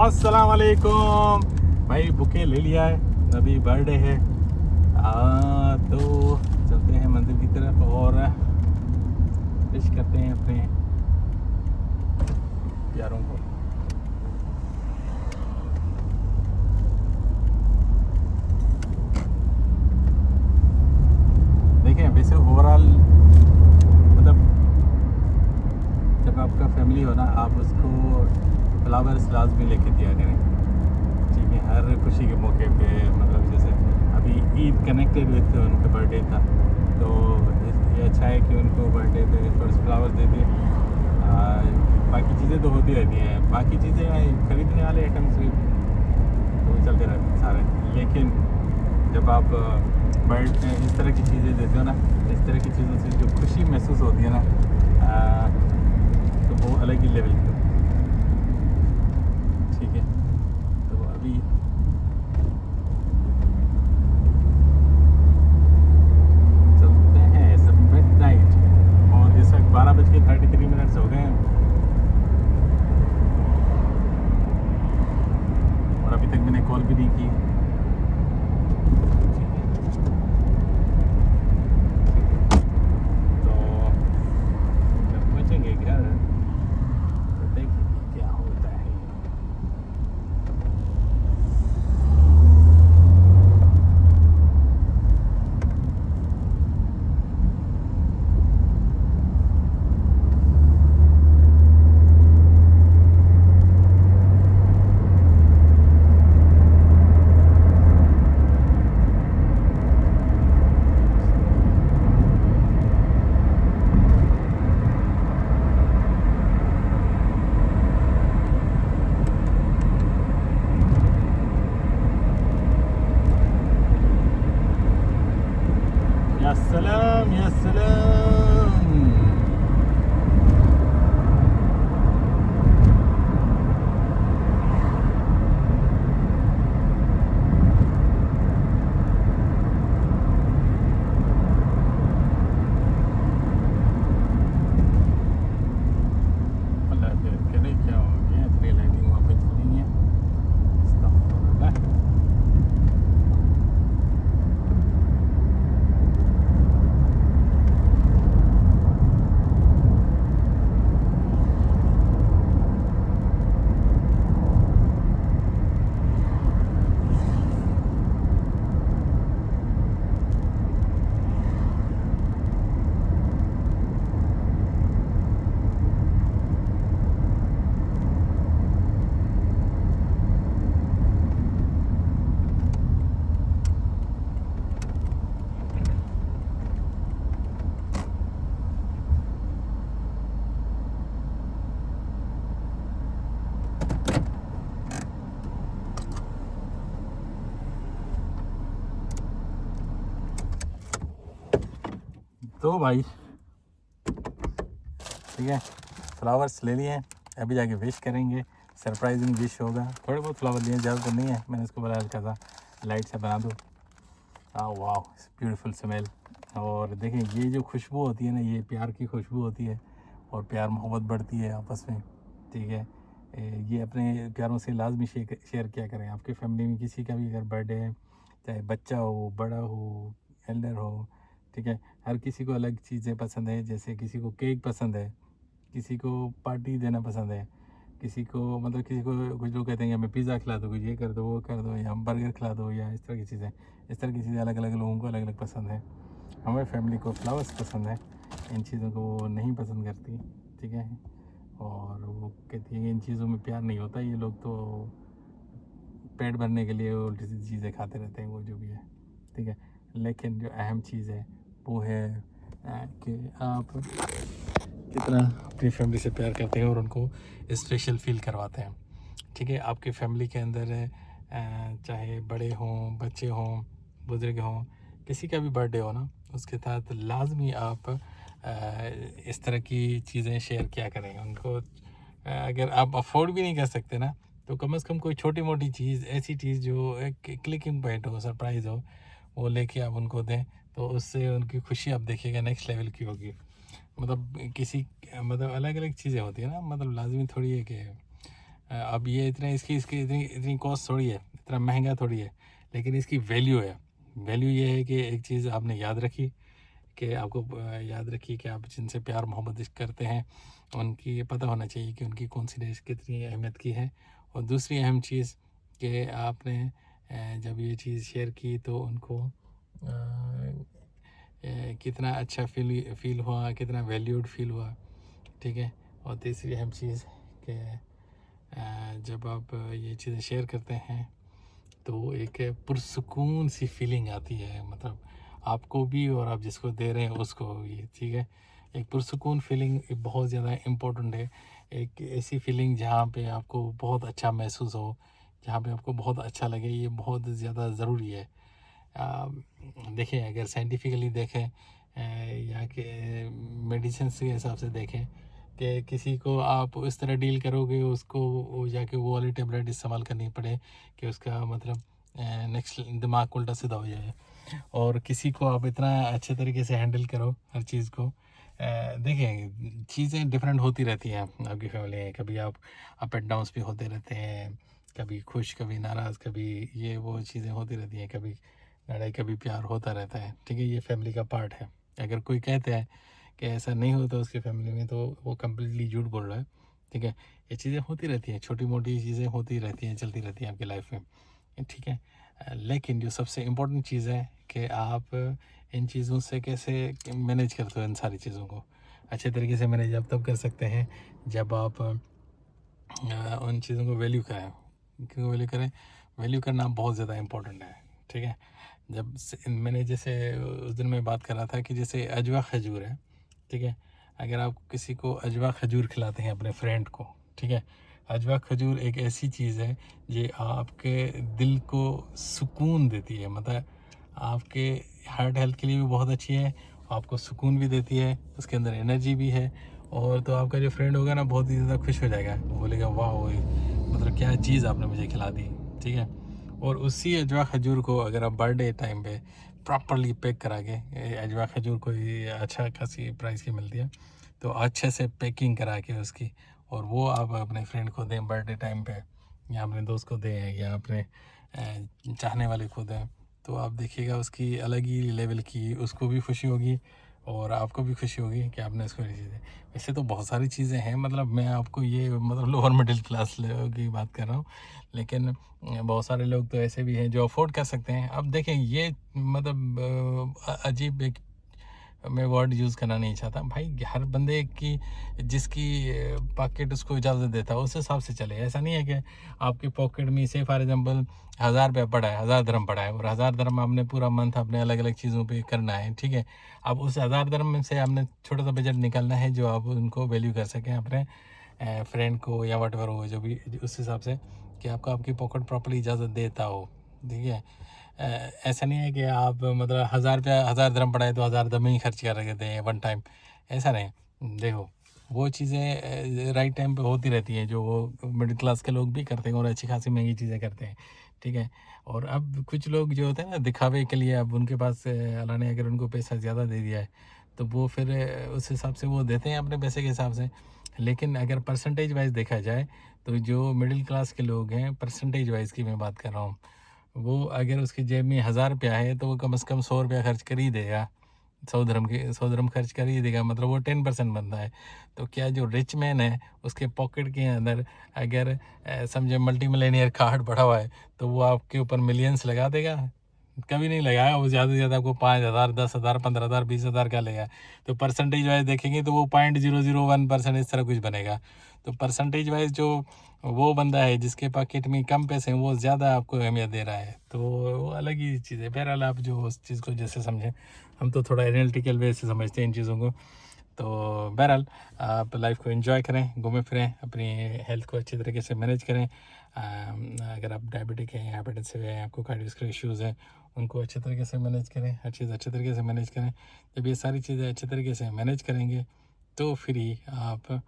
अस्सलाम वालेकुम भाई। बुके ले लिया है, अभी बर्थडे है। तो चलते हैं मंदिर की तरफ और विश करते हैं अपने प्यारों को। देखें वैसे ओवरऑल मतलब जब आपका फैमिली हो ना, आप उसको फ्लावर्स लाजमी लेके दिया करें, ठीक है। हर खुशी के मौके पे, मतलब जैसे अभी ईद कनेक्टेड विद उनका बर्थडे था, तो ये अच्छा है कि उनको बर्थडे पे थोड़े से फ्लावर्स दे दिए। बाकी चीज़ें तो होती रहती हैं, बाकी चीज़ें खरीदने वाले आइटम्स भी तो चलते रहते हैं सारे, लेकिन जब आप बर्थडे इस तरह की चीज़ें देते हो ना, इस तरह की चीज़ों से जो खुशी महसूस होती है ना, तो वो अलग ही लेवल की, ठीक है। तो अभी चलते हैं सब मिडनाइट, और इस वक्त 12:33 हो गए हैं और अभी तक मैंने कॉल भी नहीं की, ठीक है। तो जब पहुँचेंगे घर तो देखेंगे क्या होता है। या सलाम या सलाम। अल्लाह करे क्या हो गया, इतनी लाइटिंग वहाँ पे चली है। अस्तगफुरुल्लाह। तो भाई ठीक है, फ्लावर्स ले लिए हैं, अभी जाके विश करेंगे, सरप्राइजिंग विश होगा। थोड़े बहुत फ्लावर लिए, ज़्यादा तो नहीं है। मैंने इसको बोला हल्का सा लाइट से बना दो। वाह, ब्यूटीफुल स्मेल। और देखें ये जो खुशबू होती है ना, ये प्यार की खुशबू होती है, और प्यार मोहब्बत बढ़ती है आपस में, ठीक है। ये अपने प्यारों से लाजमी शेयर किया करें। आपकी फैमिली में किसी का भी अगर बर्थडे है, चाहे बच्चा हो, बड़ा हो, एल्डर हो, ठीक है, हर किसी को अलग चीज़ें पसंद है। जैसे किसी को केक पसंद है, किसी को पार्टी देना पसंद है, किसी को मतलब किसी को कुछ लोग कहते हैं कि हमें पिज़्ज़ा खिला दो, कुछ ये कर दो, वो कर दो, या हम बर्गर खिला दो, या इस तरह की चीज़ें। इस तरह की चीज़ें अलग अलग लोगों को अलग अलग पसंद है। हमारी फैमिली को फ्लावर्स पसंद है, इन चीज़ों को वो नहीं पसंद करती, ठीक है। और वो कहती है कि इन चीज़ों में प्यार नहीं होता, ये लोग तो पेट भरने के लिए उल्टी सीधी चीज़ें खाते रहते हैं, वो जो भी है, ठीक है। लेकिन जो अहम चीज़ है वो है कि आप कितना अपनी फैमिली से प्यार करते हैं और उनको स्पेशल फील करवाते हैं, ठीक है। आपकी फैमिली के अंदर चाहे बड़े हों, बच्चे हों, बुज़ुर्ग हों, किसी का भी बर्थडे हो ना, उसके साथ लाजमी आप इस तरह की चीज़ें शेयर किया करें उनको। अगर आप अफोर्ड भी नहीं कर सकते ना, तो कम से कम कोई छोटी मोटी चीज़, ऐसी चीज़ जो एक क्लिकिंग पॉइंट हो, सरप्राइज़ हो, वो लेके आप उनको दें, तो उससे उनकी खुशी आप देखिएगा नेक्स्ट लेवल की होगी। मतलब किसी मतलब अलग अलग चीज़ें होती है ना, मतलब लाजमी थोड़ी है कि अब ये इतने इसकी इसकी इतनी इतनी कॉस्ट थोड़ी है, इतना महंगा थोड़ी है, लेकिन इसकी वैल्यू है। वैल्यू ये है कि एक चीज़ आपने याद रखी कि आपको याद रखिए कि आप जिनसे प्यार मोहब्बत करते हैं उनकी ये पता होना चाहिए कि उनकी कौन सी डिश कितनी अहमियत की है। और दूसरी अहम चीज़ कि आपने जब ये चीज़ शेयर की तो उनको कितना अच्छा फील हुआ, कितना वैल्यूड फील हुआ, ठीक है। और तीसरी अहम चीज़ कि जब आप ये चीज़ें शेयर करते हैं तो एक पुरसुकून सी फीलिंग आती है, मतलब आपको भी और आप जिसको दे रहे हैं उसको भी, ठीक है। एक पुरसुकून फीलिंग बहुत ज़्यादा इम्पोर्टेंट है। एक ऐसी फीलिंग जहाँ पे आपको बहुत अच्छा महसूस हो, जहाँ पे आपको बहुत अच्छा लगे, ये बहुत ज़्यादा ज़रूरी है। देखें, अगर साइंटिफिकली देखें या कि मेडिसिन के हिसाब से देखें कि किसी को आप इस तरह डील करोगे उसको वो जाके वो वाली टेबलेट इस्तेमाल करनी पड़े कि उसका मतलब नेक्स्ट दिमाग उल्टा सीधा हो जाए, और किसी को आप इतना अच्छे तरीके से हैंडल करो हर चीज़ को। देखें, चीज़ें डिफरेंट होती रहती हैं आपकी फैमिली में, कभी आप अप एंड डाउन्स भी होते रहते हैं, कभी खुश कभी नाराज़, कभी ये वो चीज़ें होती रहती हैं, कभी लड़ाई कभी प्यार होता रहता है, ठीक है। ये फैमिली का पार्ट है। अगर कोई कहते हैं कि ऐसा नहीं होता उसकी फैमिली में तो वो कम्प्लीटली झूठ बोल रहा है, ठीक है। ये चीज़ें होती रहती हैं, छोटी मोटी चीज़ें होती रहती हैं, चलती रहती हैं आपकी लाइफ में, ठीक है। लेकिन जो सबसे इम्पोर्टेंट चीज़ है कि आप इन चीज़ों से कैसे मैनेज करते हो। इन सारी चीज़ों को अच्छे तरीके से मैनेज आप तब कर सकते हैं जब आप उन चीज़ों को वैल्यू करें। क्यों वैल्यू करें? वैल्यू करना बहुत ज़्यादा इम्पोर्टेंट है, ठीक है। जब मैंने जैसे उस दिन मैं बात कर रहा था कि जैसे अजवा खजूर है, ठीक है। अगर आप किसी को अजवा खजूर खिलाते हैं अपने फ्रेंड को, ठीक है, अजवा खजूर एक ऐसी चीज़ है जो आपके दिल को सुकून देती है, मतलब आपके हार्ट हेल्थ के लिए भी बहुत अच्छी है, आपको सुकून भी देती है, उसके अंदर एनर्जी भी है। और तो आपका जो फ्रेंड होगा ना बहुत ही ज़्यादा खुश हो जाएगा, वो बोलेगा वाह मतलब क्या चीज़ आपने मुझे खिला दी, ठीक है। और उसी अजवा खजूर को अगर आप बर्थडे टाइम पे प्रॉपरली पैक करा के, अजवा खजूर कोई अच्छा खासी प्राइस की मिलती है, तो अच्छे से पैकिंग करा के उसकी, और वो आप अपने फ्रेंड को दें बर्थडे टाइम पे, या अपने दोस्त को दें, या अपने चाहने वाले को दें, तो आप देखिएगा उसकी अलग ही लेवल की उसको भी खुशी होगी और आपको भी खुशी होगी कि आपने इसको चीज़ें। वैसे तो बहुत सारी चीज़ें हैं, मतलब मैं आपको ये मतलब लोअर मिडिल क्लास लोगों की बात कर रहा हूँ, लेकिन बहुत सारे लोग तो ऐसे भी हैं जो अफोर्ड कर सकते हैं। अब देखें, ये मतलब अजीब एक मैं वर्ड यूज़ करना नहीं चाहता भाई, हर बंदे की जिसकी पॉकेट उसको इजाज़त देता है उस हिसाब से चले। ऐसा नहीं है कि आपकी पॉकेट में से फॉर एग्जांपल 1000 रुपया पड़ा है, 1000 दरम पड़ा है, और 1000 दरम आपने पूरा मंथ अपने अलग अलग चीज़ों पे करना है, ठीक है। अब उस 1000 दरम में से आपने छोटा सा बजट निकालना है जो आप उनको वैल्यू कर सकें अपने फ्रेंड को या वट हो, जो भी उस हिसाब से कि आपको आपकी पॉकेट प्रॉपर्ली इजाज़त देता हो, ठीक है। ऐसा नहीं है कि आप मतलब 1000 दरम पड़ा है तो 1000 दरम ही खर्च कर देते हैं वन टाइम, ऐसा नहीं। देखो, वो चीज़ें राइट टाइम पे होती रहती हैं जो वो मिडिल क्लास के लोग भी करते हैं और अच्छी खासी महंगी चीज़ें करते हैं, ठीक है। और अब कुछ लोग जो होते हैं ना दिखावे के लिए, अब उनके पास अल्लाह ने अगर उनको पैसा ज़्यादा दे दिया है तो वो फिर उस हिसाब से वो देते हैं अपने पैसे के हिसाब से। लेकिन अगर परसेंटेज वाइज देखा जाए तो जो मिडिल क्लास के लोग हैं, परसेंटेज वाइज की मैं बात कर रहा हूँ, वो अगर उसकी जेब में 1000 रुपया है तो वो कम से कम 100 रुपया खर्च कर ही देगा, 100 दरम खर्च कर ही देगा, मतलब वो 10% बनता है। तो क्या जो रिच मैन है उसके पॉकेट के अंदर अगर समझे मल्टी मिलेनियर कार्ड पड़ा हुआ है तो वो आपके ऊपर मिलियंस लगा देगा? कभी नहीं लगाया। वो ज़्यादा से ज़्यादा आपको 5000, 10,000, 15,000, 20,000 का लेगा। तो परसेंटेज वाइज देखेंगे तो वो 0.001% इस तरह कुछ बनेगा। तो परसेंटेज वाइज जो वो बंदा है जिसके पॉकेट में कम पैसे हैं वो ज़्यादा आपको अहमियत दे रहा है, तो वो अलग ही चीज़ है। बहरहाल आप जो उस चीज़ को जैसे समझें, हम तो थोड़ा एनालिटिकल वे से समझते हैं इन चीज़ों को। तो बहरहाल आप लाइफ को एंजॉय करें, घूमें फिरें, अपनी हेल्थ को अच्छी तरीके से मैनेज करें। अगर आप डायबिटिक हैं, हाइपरटेंसिव हैं, आपको कार्डियोवैस्कुलर इश्यूज़ हैं, उनको अच्छे तरीके से मैनेज करें, हर चीज़ अच्छे तरीके से मैनेज करें। जब ये सारी चीज़ें अच्छे तरीके से मैनेज करेंगे तो फिर ही आप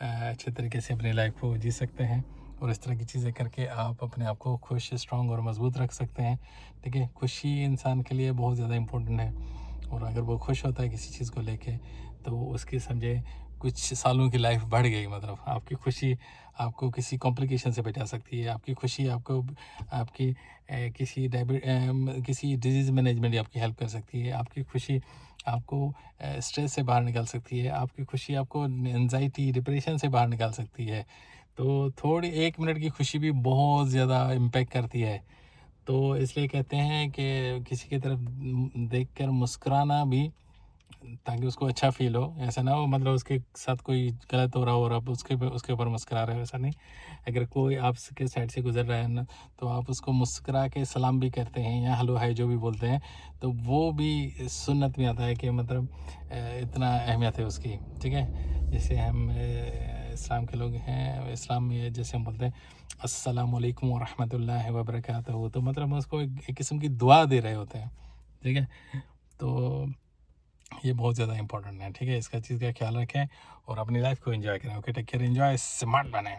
अच्छे तरीके से अपनी लाइफ को जी सकते हैं, और इस तरह की चीज़ें करके आप अपने आप को खुश, स्ट्रॉन्ग और मज़बूत रख सकते हैं, ठीक है। खुशी इंसान के लिए बहुत ज़्यादा इम्पोर्टेंट है, और अगर वो खुश होता है किसी चीज़ को लेके तो उसकी समझे कुछ सालों की लाइफ बढ़ गई, मतलब आपकी खुशी आपको किसी कॉम्प्लिकेशन से बचा सकती है, आपकी खुशी आपको आपकी किसी डिजीज़ मैनेजमेंट आपकी हेल्प कर सकती है, आपकी खुशी आपको स्ट्रेस से बाहर निकाल सकती है, आपकी खुशी आपको एंजाइटी डिप्रेशन से बाहर निकाल सकती है। तो थोड़ी 1 मिनट की खुशी भी बहुत ज़्यादा इम्पैक्ट करती है। तो इसलिए कहते हैं कि किसी की तरफ देखकर मुस्कुराना भी, ताकि उसको अच्छा फ़ील हो। ऐसा ना हो मतलब उसके साथ कोई गलत हो रहा हो और आप उसके ऊपर मुस्कुरा रहे हो, ऐसा नहीं। अगर कोई आपके साइड से गुज़र रहा है ना, तो आप उसको मुस्कुरा के सलाम भी करते हैं या हेलो हाय जो भी बोलते हैं, तो वो भी सुन्नत में आता है कि मतलब इतना अहमियत है उसकी, ठीक है। जैसे हम इस्लाम के लोग हैं, इस्लाम में जैसे हम बोलते हैं अस्सलामु अलैकुम व रहमतुल्लाहि व बरकातहू, तो मतलब हम उसको एक किस्म की दुआ दे रहे होते हैं, ठीक है। तो ये बहुत ज़्यादा इंपॉर्टेंट है, ठीक है। इसका चीज़ का ख्याल रखें और अपनी लाइफ को एंजॉय करें। Okay, take care, enjoy, smart बने।